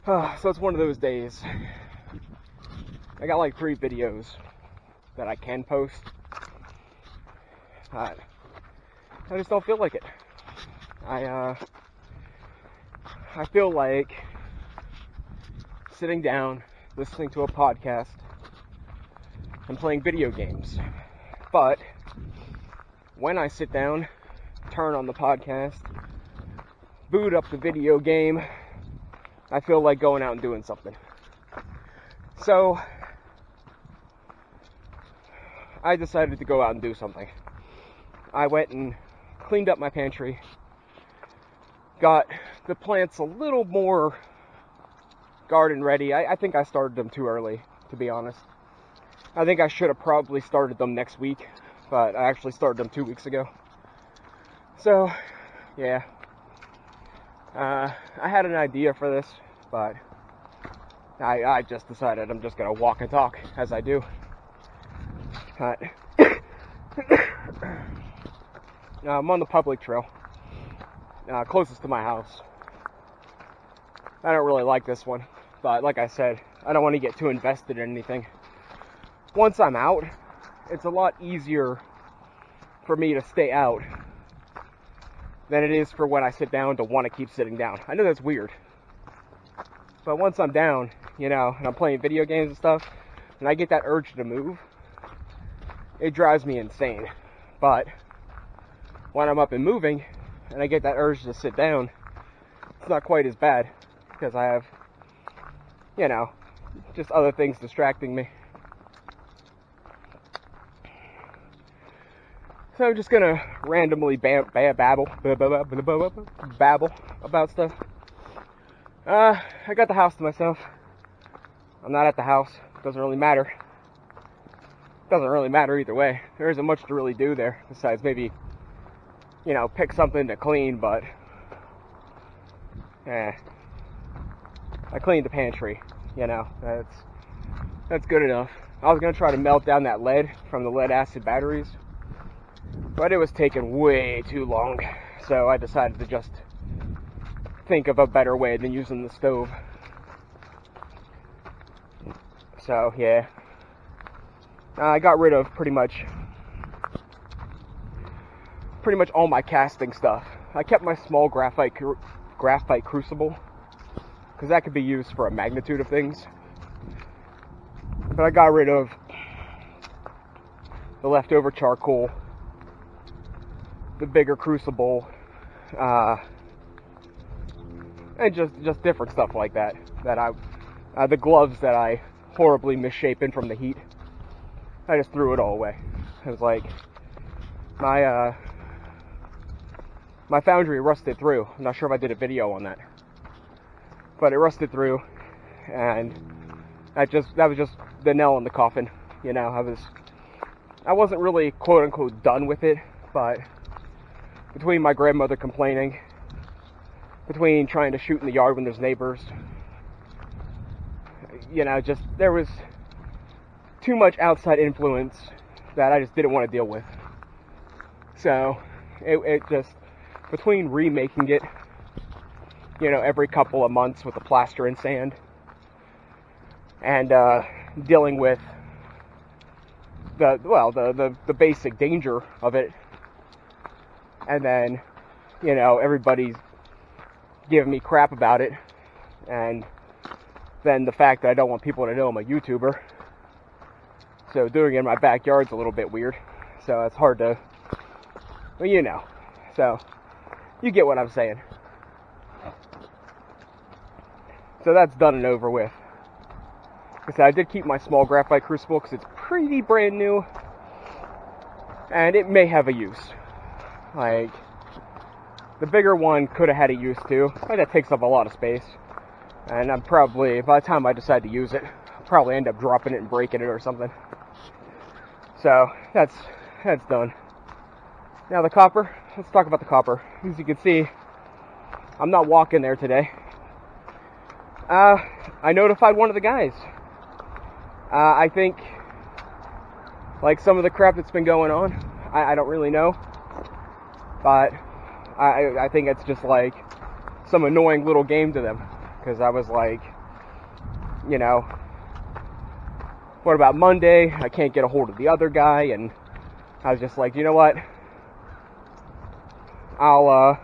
So it's one of those days. I got like 3 videos that I can post. I just don't feel like it. I feel like sitting down, listening to a podcast, and playing video games. But when I sit down, turn on the podcast, boot up the video game, I feel like going out and doing something. So I decided to go out and do something. I went and cleaned up my pantry, got the plants a little more garden ready. I think I started them too early, to be honest. I think I should have probably started them next week, but I actually started them 2 weeks ago. So, yeah. I had an idea for this, but I just decided I'm just going to walk and talk as I do. I'm on the public trail, closest to my house. I don't really like this one, but like I said, I don't want to get too invested in anything. Once I'm out, it's a lot easier for me to stay out than it is for when I sit down to want to keep sitting down. I know that's weird, but once I'm down, and I'm playing video games and stuff, and I get that urge to move, it drives me insane. But when I'm up and moving, and I get that urge to sit down, it's not quite as bad, because I have, just other things distracting me. So I'm just gonna randomly babble about stuff. I got the house to myself. I'm not at the house. Doesn't really matter. Doesn't really matter either way. There isn't much to really do there besides maybe, pick something to clean, but I cleaned the pantry. That's good enough. I was gonna try to melt down that lead from the lead acid batteries, but it was taking way too long, so I decided to just think of a better way than using the stove. So yeah, I got rid of pretty much all my casting stuff. I kept my small graphite crucible, because that could be used for a magnitude of things. But I got rid of the leftover charcoal, the bigger crucible, and just different stuff like that. The gloves that I horribly misshapen from the heat, I just threw it all away. It was like my foundry rusted through. I'm not sure if I did a video on that, but it rusted through, and that was just the nail in the coffin. I wasn't really quote unquote done with it, but between my grandmother complaining, between trying to shoot in the yard when there's neighbors, there was too much outside influence that I just didn't want to deal with. So it just, between remaking it, every couple of months with the plaster and sand, and dealing with the basic danger of it, and then everybody's giving me crap about it, and then the fact that I don't want people to know I'm a YouTuber, so doing it in my backyard's a little bit weird, so it's hard to, so you get what I'm saying. So that's done and over with. Like I said, I did keep my small graphite crucible because it's pretty brand new, and it may have a use. Like, the bigger one could have had a use too, but that takes up a lot of space, and I'm probably, by the time I decide to use it, I'll probably end up dropping it and breaking it or something. So that's done. Now the copper, let's talk about the copper. As you can see, I'm not walking there today. I notified one of the guys. I think, like, some of the crap that's been going on, I don't really know, but I think it's just like some annoying little game to them, because I was like, you know, what about Monday? I can't get a hold of the other guy, and I was just like, you know what? I'll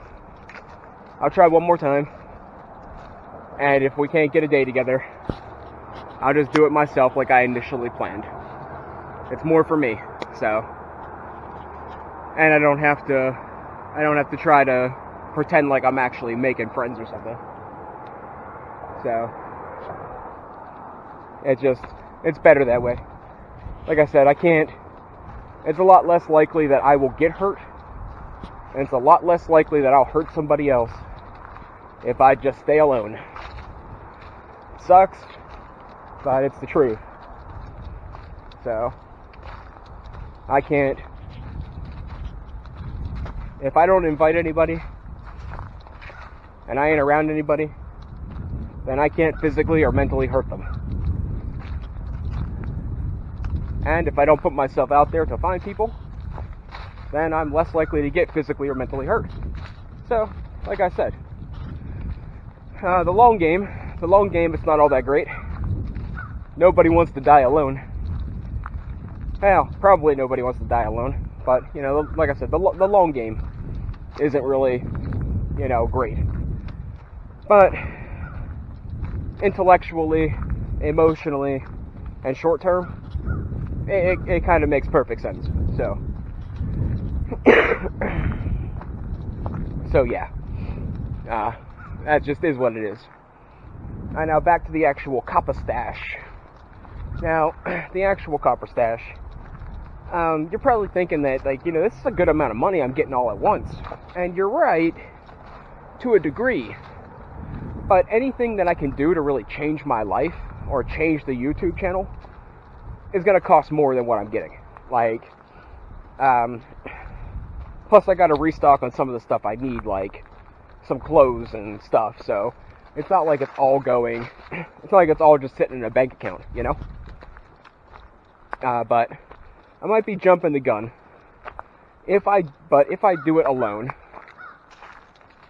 try one more time, and if we can't get a day together, I'll just do it myself like I initially planned. It's more for me, so, and I don't have to try to pretend like I'm actually making friends or something. So, it's better that way. Like I said, it's a lot less likely that I will get hurt, and it's a lot less likely that I'll hurt somebody else if I just stay alone. It sucks, but it's the truth. So, I can't, if I don't invite anybody, and I ain't around anybody, then I can't physically or mentally hurt them. And if I don't put myself out there to find people, then I'm less likely to get physically or mentally hurt. So, like I said, the long game, it's not all that great. Nobody wants to die alone. Well, probably nobody wants to die alone, but, you know, like I said, the long game isn't really, you know, great. But intellectually, emotionally, and short term, it kind of makes perfect sense. So, yeah, that just is what it is. And now back to the actual copper stash. Now, the actual copper stash, you're probably thinking that, like, you know, this is a good amount of money I'm getting all at once. And you're right, to a degree. But anything that I can do to really change my life, or change the YouTube channel, is going to cost more than what I'm getting. Like, plus I got to restock on some of the stuff I need, like some clothes and stuff, so it's not like it's all just sitting in a bank account, you know? But I might be jumping the gun. If I do it alone,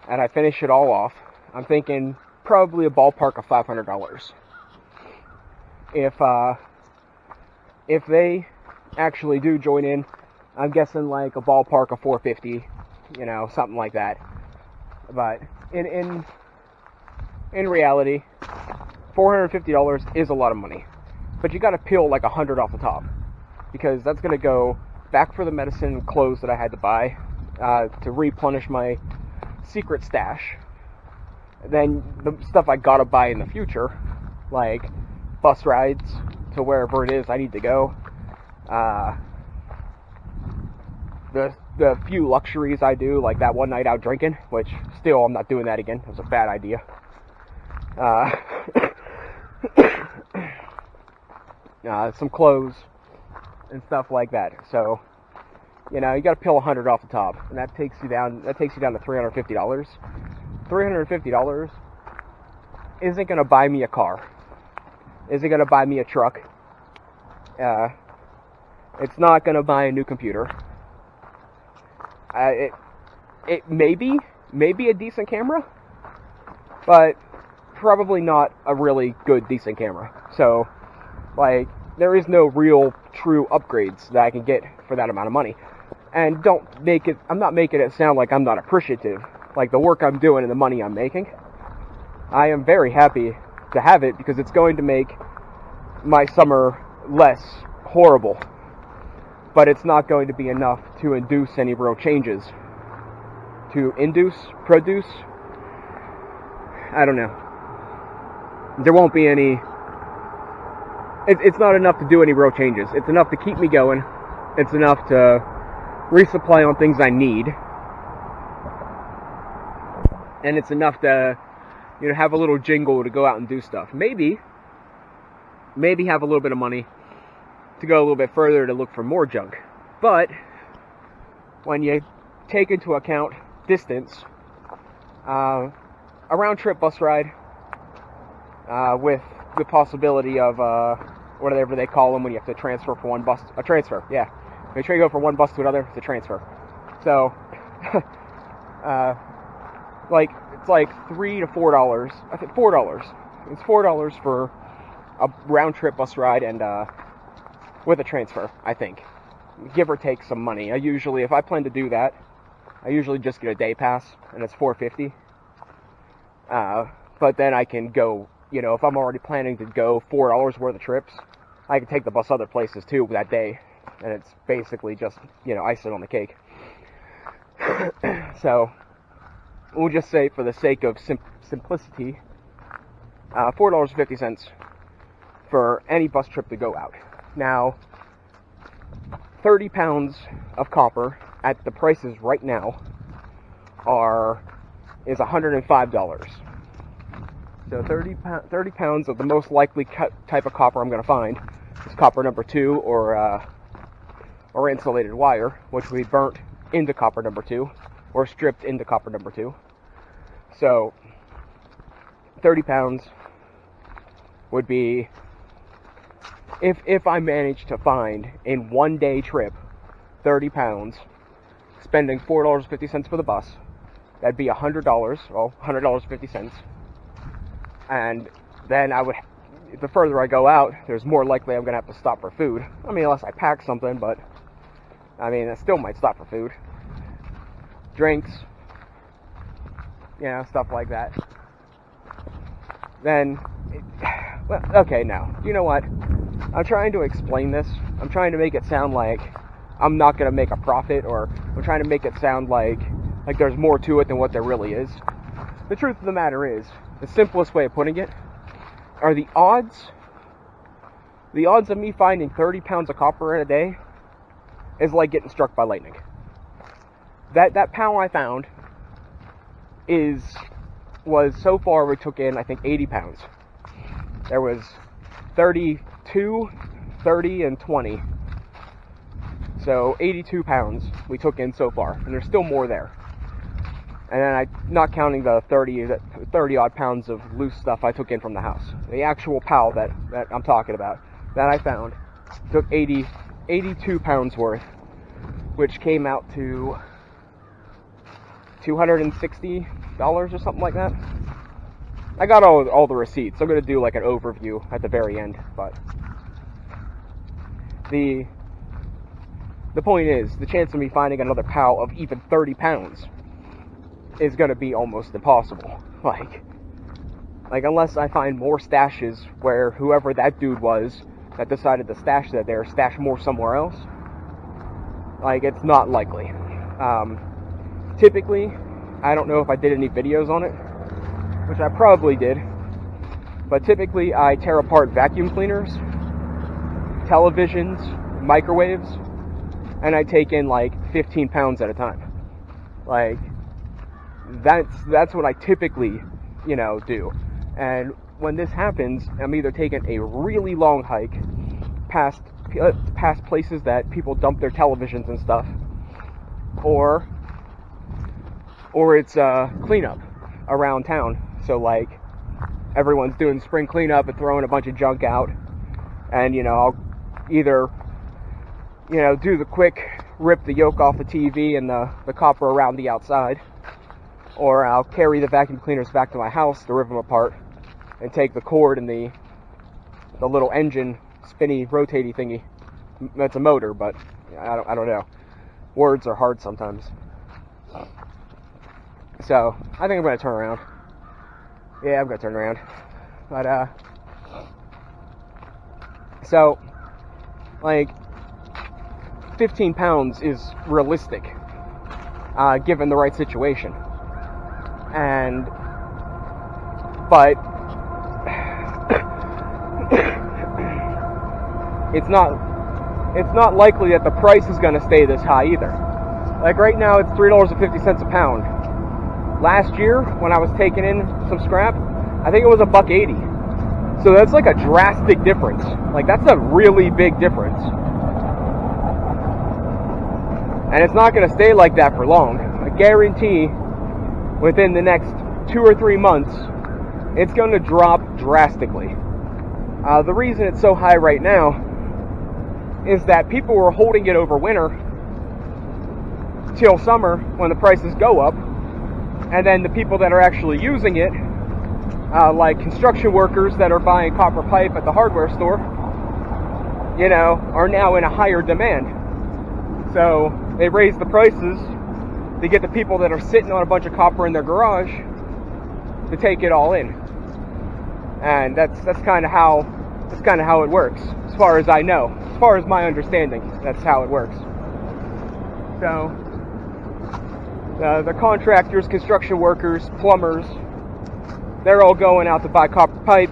and I finish it all off, I'm thinking probably a ballpark of $500. If they actually do join in, I'm guessing like a ballpark of $450, you know, something like that. But in reality, $450 is a lot of money. But you got to peel like $100 off the top, because that's going to go back for the medicine and clothes that I had to buy to replenish my secret stash. Then the stuff I gotta buy in the future, like bus rides to wherever it is I need to go, the few luxuries I do, like that one night out drinking, which still I'm not doing that again. It was a bad idea. Some clothes and stuff like that. So, you know, you got to peel $100 off the top, and that takes you down to $350. $350 isn't going to buy me a car. Isn't going to buy me a truck. It's not going to buy a new computer. It maybe a decent camera, but probably not a really good decent camera. So, like, there is no real true upgrades that I can get for that amount of money. And I'm not making it sound like I'm not appreciative. Like the work I'm doing and the money I'm making, I am very happy to have it, because it's going to make my summer less horrible. But it's not going to be enough to induce any real changes. Produce? I don't know. There won't be any. It's not enough to do any real changes. It's enough to keep me going. It's enough to resupply on things I need. And it's enough to, you know, have a little jingle to go out and do stuff. Maybe have a little bit of money to go a little bit further to look for more junk. But when you take into account distance, a round trip bus ride with the possibility of whatever they call them when you have to transfer from one bus, a transfer, yeah. When you go from one bus to another, it's a transfer. So, it's like $3 to $4. I think $4. It's $4 for a round trip bus ride and with a transfer, I think, give or take some money. If I plan to do that, I usually just get a day pass, and it's $4.50. But then I can go, if I'm already planning to go $4 worth of trips, I can take the bus other places too that day, and it's basically just, icing on the cake. So, we'll just say, for the sake of simplicity, $4.50 for any bus trip to go out. Now, 30 pounds of copper at the prices right now is $105. So 30 pounds of the most likely type of copper I'm going to find is copper number 2 or insulated wire, which we burnt into copper number 2 or stripped into copper number 2. So 30 pounds would be, if I manage to find in one day trip 30 pounds, spending $4.50 for the bus, that'd be $100, well, $100.50. And then the further I go out, there's more likely I'm going to have to stop for food. I mean, unless I pack something, but, I still might stop for food. Drinks, stuff like that. Then, okay, now, you know what? I'm trying to explain this. I'm trying to make it sound like I'm not going to make a profit, or I'm trying to make it sound like there's more to it than what there really is. The truth of the matter is, the simplest way of putting it, are the odds of me finding 30 pounds of copper in a day is like getting struck by lightning. That pound I found was so far, we took in, I think, 80 pounds. There was 32, 30, and 20. So 82 pounds we took in so far, and there's still more there. And then not counting the 30 odd pounds of loose stuff I took in from the house. The actual POW that I'm talking about, that I found, took 82 pounds worth, which came out to $260 or something like that. I got all the receipts. I'm going to do like an overview at the very end, but the point is, the chance of me finding another POW of even 30 pounds is going to be almost impossible. Like unless I find more stashes where whoever that dude was that decided to stash that there, stash more somewhere else. It's not likely. Typically, I don't know if I did any videos on it, which I probably did, but typically I tear apart vacuum cleaners, televisions, microwaves, and I take in 15 pounds at a time. That's what I typically, do. And when this happens, I'm either taking a really long hike past places that people dump their televisions and stuff, or it's cleanup around town. So everyone's doing spring cleanup and throwing a bunch of junk out, and I'll either do the quick rip the yoke off the TV and the copper around the outside, or I'll carry the vacuum cleaners back to my house to rip them apart and take the cord and the little engine spinny rotating thingy. That's a motor, but I don't know. Words are hard sometimes. So I think I'm going to turn around. Yeah, I'm going to turn around. But so 15 pounds is realistic, given the right situation. But it's not likely that the price is going to stay this high either. Right now, it's $3.50 a pound. Last year, when I was taking in some scrap, I think it was $1.80. So that's a drastic difference. That's a really big difference. And it's not going to stay like that for long. I guarantee within the next 2 or 3 months, it's going to drop drastically. The reason it's so high right now is that people were holding it over winter till summer when the prices go up, and then the people that are actually using it like construction workers that are buying copper pipe at the hardware store, are now in a higher demand. So they raise the prices to get the people that are sitting on a bunch of copper in their garage to take it all in. And that's kind of how it works, as far as I know, as far as my understanding. That's how it works. So the contractors, construction workers, plumbers, they're all going out to buy copper pipe.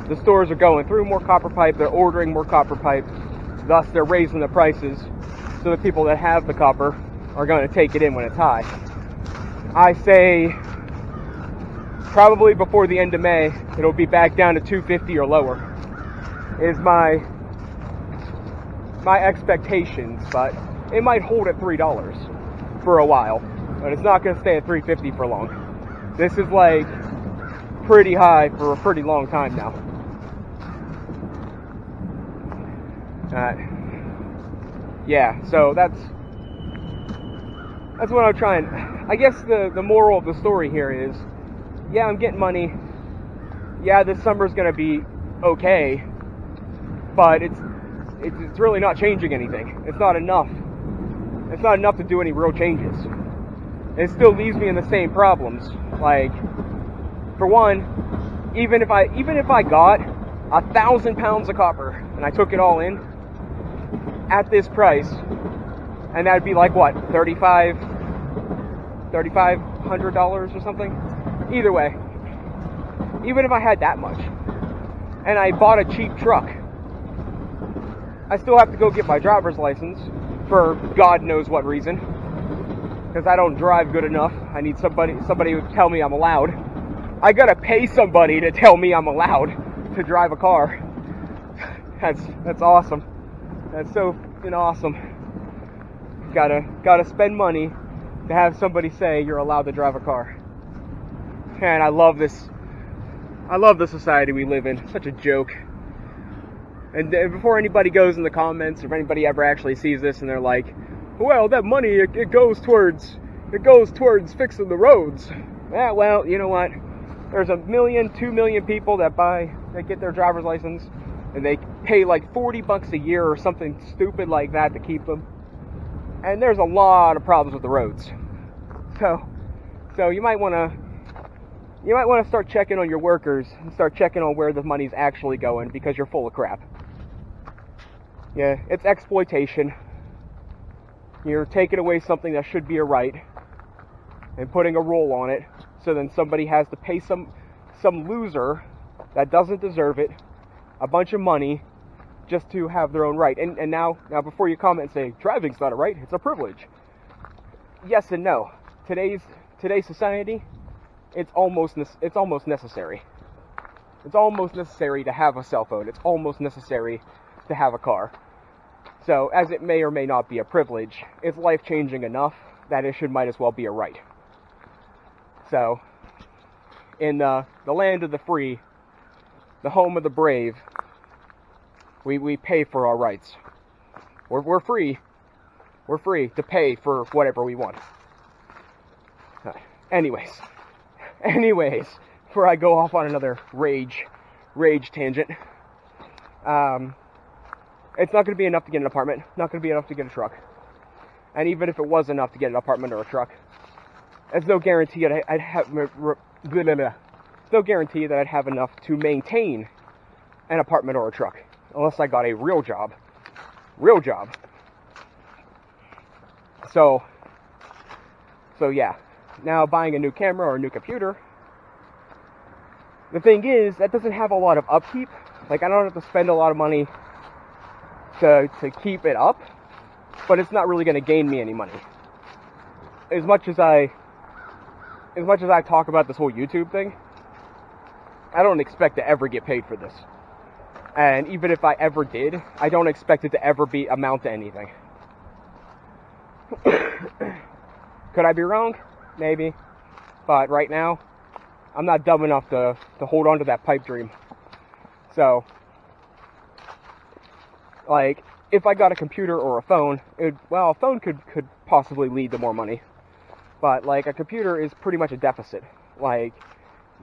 The stores are going through more copper pipe. They're ordering more copper pipe. Thus, they're raising the prices so the people that have the copper are going to take it in when it's high. I say probably before the end of May, it'll be back down to $2.50 or lower, is my expectations, but it might hold at $3 for a while, but it's not going to stay at $3.50 for long. This is like pretty high for a pretty long time now. Yeah, so that's what I'm trying. I guess the moral of the story here is, yeah, I'm getting money. Yeah, this summer's gonna be okay, but it's really not changing anything. It's not enough. It's not enough to do any real changes. It still leaves me in the same problems. Like, for one, even if I got 1,000 pounds of copper and I took it all in at this price, and that'd be like what, $3,500 or something. Either way, even if I had that much and I bought a cheap truck, I still have to go get my driver's license for God knows what reason, because I don't drive good enough. I need somebody to tell me I'm allowed. I gotta pay somebody to tell me I'm allowed to drive a car. That's awesome. That's so awesome. Gotta spend money to have somebody say you're allowed to drive a car. And I love this. I love the society we live in. Such a joke. And before anybody goes in the comments, or if anybody ever actually sees this and they're like, well, that money, it goes towards fixing the roads. Yeah, well, you know what? There's 1 million, 2 million people that get their driver's license, and they pay like $40 a year or something stupid like that to keep them. And there's a lot of problems with the roads. So you might want to start checking on your workers and start checking on where the money's actually going, because you're full of crap. Yeah, it's exploitation. You're taking away something that should be a right and putting a rule on it, so then somebody has to pay some loser that doesn't deserve it a bunch of money just to have their own right. And now before you comment and say driving's not a right, it's a privilege. Yes and no. Today's society, it's almost necessary. It's almost necessary to have a cell phone. It's almost necessary to have a car. So, as it may or may not be a privilege, it's life-changing enough that it might as well be a right. So, in the land of the free, the home of the brave, we pay for our rights. We're free. We're free to pay for whatever we want. Anyways, before I go off on another rage tangent, it's not going to be enough to get an apartment, not going to be enough to get a truck. And even if it was enough to get an apartment or a truck, there's no guarantee that I'd have enough to maintain an apartment or a truck, unless I got a real job. So yeah. Now, buying a new camera or a new computer, the thing is, that doesn't have a lot of upkeep. Like, I don't have to spend a lot of money to keep it up, but it's not really going to gain me any money. As much as I talk about this whole YouTube thing, I don't expect to ever get paid for this. And even if I ever did, I don't expect it to ever amount to anything. Could I be wrong? Maybe. But right now, I'm not dumb enough to hold on to that pipe dream. So, like, if I got a computer or a phone, a phone could possibly lead to more money. But, like, a computer is pretty much a deficit. Like,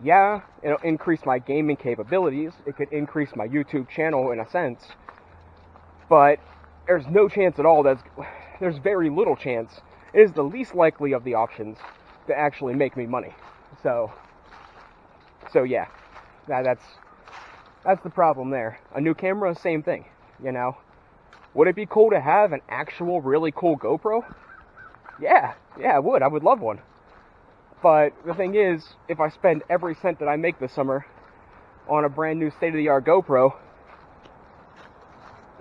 Yeah, it'll increase my gaming capabilities. It could increase my YouTube channel in a sense. But there's no chance at all there's very little chance. It is the least likely of the options to actually make me money. So yeah, that's the problem there. A new camera, same thing, you know. Would it be cool to have an actual really cool GoPro? Yeah, it would. I would love one. But the thing is, if I spend every cent that I make this summer on a brand new state-of-the-art GoPro,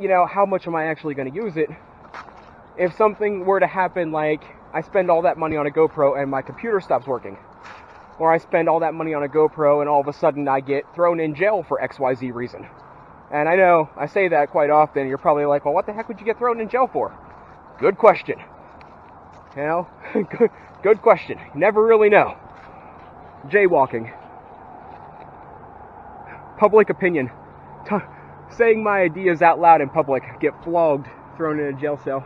you know, how much am I actually going to use it? If something were to happen, like I spend all that money on a GoPro and my computer stops working, or I spend all that money on a GoPro and all of a sudden I get thrown in jail for XYZ reason. And I know I say that quite often. You're probably like, well, what the heck would you get thrown in jail for? Good question. You know, good question. You never really know. Jaywalking. Public opinion. Saying my ideas out loud in public. Get flogged. Thrown in a jail cell.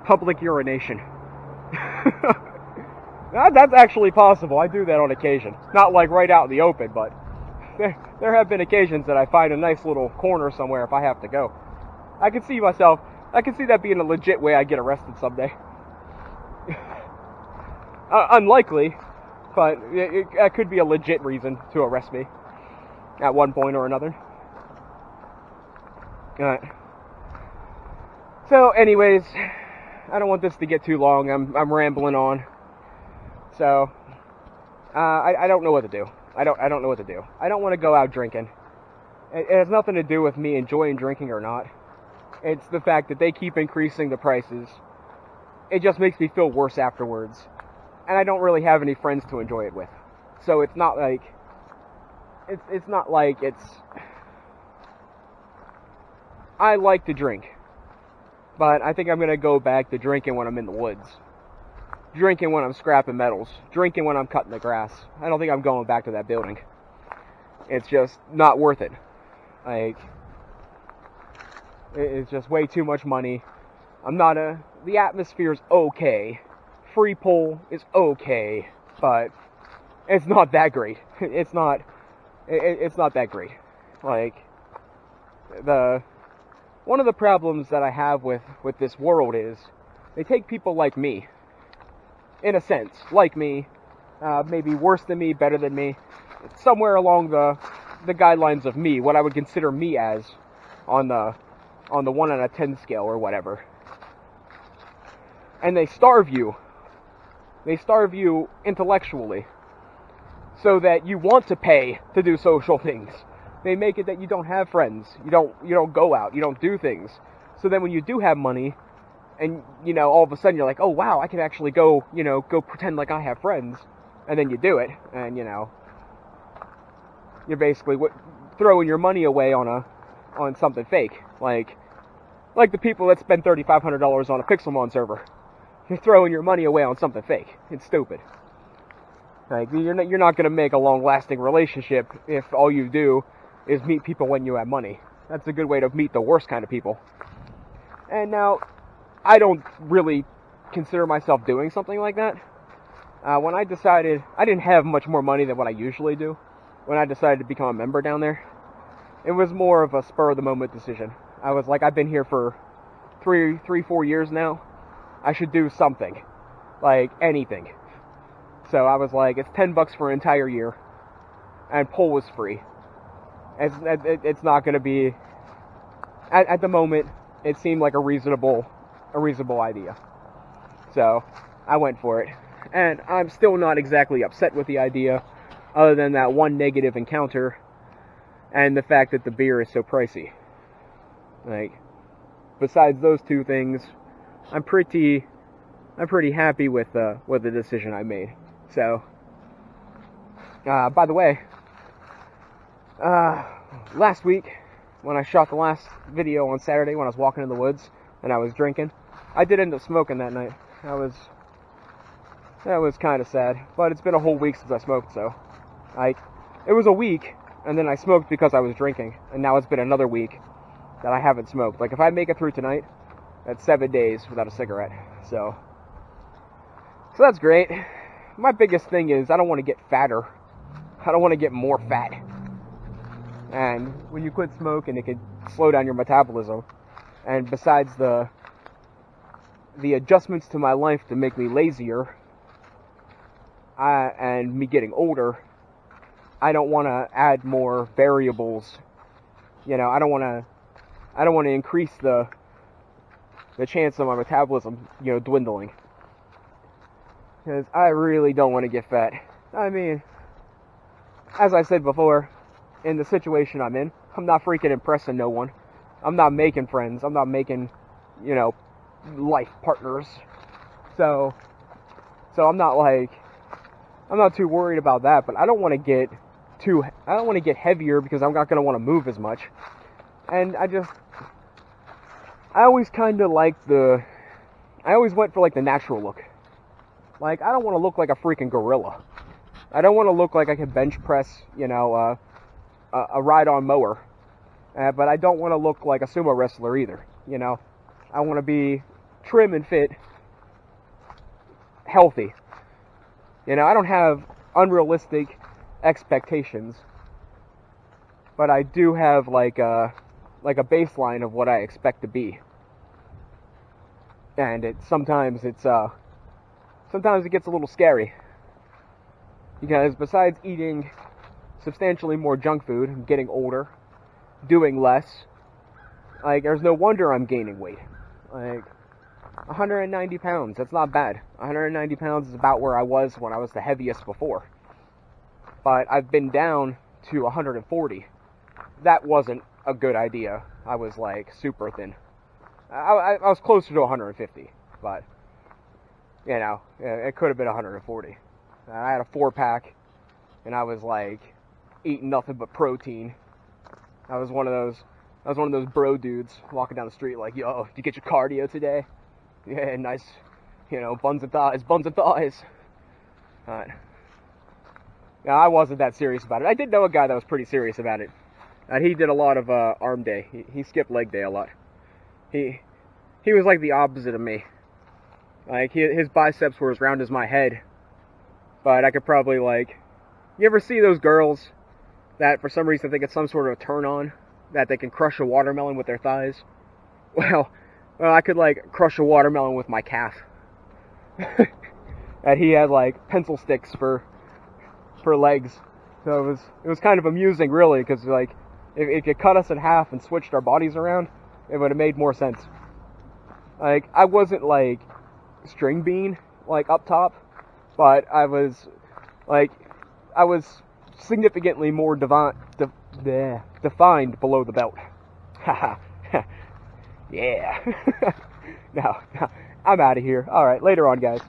Public urination. That's actually possible. I do that on occasion. Not like right out in the open, but there have been occasions that I find a nice little corner somewhere if I have to go. I can see that being a legit way I get arrested someday. Unlikely, but it could be a legit reason to arrest me at one point or another. So anyways, I don't want this to get too long. I'm rambling on. So I don't know what to do. I don't know what to do. I don't want to go out drinking. It has nothing to do with me enjoying drinking or not. It's the fact that they keep increasing the prices. It just makes me feel worse afterwards. And I don't really have any friends to enjoy it with. So it's not like I like to drink. But I think I'm going to go back to drinking when I'm in the woods. Drinking when I'm scrapping metals. Drinking when I'm cutting the grass. I don't think I'm going back to that building. It's just not worth it. Like, it's just way too much money. The atmosphere's okay. Free pool is okay, but it's not that great. It's not that great. Like, one of the problems that I have with this world is they take people like me, in a sense, like me, maybe worse than me, better than me, somewhere along the guidelines of me, what I would consider me as on the 1 out of 10 scale or whatever. And they starve you. They starve you intellectually so that you want to pay to do social things. They make it that you don't have friends. You don't go out. You don't do things. So then when you do have money and, you know, all of a sudden you're like, oh wow, I can actually go pretend like I have friends. And then you do it. And, you know, you're basically throwing your money away on something fake. Like the people that spend $3,500 on a Pixelmon server. You're throwing your money away on something fake. It's stupid. Like, you're not going to make a long-lasting relationship if all you do is meet people when you have money. That's a good way to meet the worst kind of people. And now, I don't really consider myself doing something like that. When I decided, I didn't have much more money than what I usually do. When I decided to become a member down there, it was more of a spur-of-the-moment decision. I was like, I've been here for 4 years now. I should do something. Like, anything. So I was like, it's $10 for an entire year. And pool was free. It's not going to be... At the moment, it seemed like a reasonable idea. So, I went for it. And I'm still not exactly upset with the idea, other than that one negative encounter, and the fact that the beer is so pricey. Like, besides those two things, I'm pretty happy with the decision I made. So, by the way, last week when I shot the last video on Saturday when I was walking in the woods and I was drinking, I did end up smoking that night. That was kind of sad, but it's been a whole week since I smoked, so it was a week, and then I smoked because I was drinking, and now it's been another week that I haven't smoked. Like, if I make it through tonight, that's 7 days without a cigarette. So So that's great. My biggest thing is I don't want to get fatter. I don't want to get more fat. And when you quit smoking, it could slow down your metabolism. And besides the adjustments to my life to make me lazier, and me getting older, I don't want to add more variables. You know, I don't want to increase the chance of my metabolism, you know, dwindling. Because I really don't want to get fat. I mean, as I said before, in the situation I'm in, I'm not freaking impressing no one. I'm not making friends. I'm not making, you know, life partners. So I'm not too worried about that, but I don't want to get heavier because I'm not going to want to move as much. And I always went for like the natural look. Like, I don't want to look like a freaking gorilla. I don't want to look like I can bench press, you know, a ride-on mower. But I don't want to look like a sumo wrestler either, you know. I want to be trim and fit, healthy. You know, I don't have unrealistic expectations, but I do have like a baseline of what I expect to be. And sometimes it gets a little scary. Because besides eating substantially more junk food, getting older, doing less, like, there's no wonder I'm gaining weight. Like, 190 pounds, that's not bad. 190 pounds is about where I was when I was the heaviest before. But I've been down to 140. That wasn't a good idea. I was, like, super thin. I was closer to 150, but, you know, it could have been 140. I had a 4-pack, and I was, like, eating nothing but protein. I was one of those bro dudes walking down the street like, yo, did you get your cardio today? Yeah, nice, you know, buns and thighs. Now, I wasn't that serious about it. I did know a guy that was pretty serious about it. And he did a lot of arm day. He skipped leg day a lot. He was like the opposite of me. Like, his biceps were as round as my head. But I could probably, like... You ever see those girls that for some reason think it's some sort of a turn on? That they can crush a watermelon with their thighs? Well, I could, like, crush a watermelon with my calf. And he had, like, pencil sticks for legs. So it was kind of amusing, really, because, like, if you cut us in half and switched our bodies around, it would have made more sense. Like, I wasn't, like, string bean, like, up top, but I was significantly more defined below the belt. Haha. Yeah. Now, I'm out of here. Alright, later on, guys.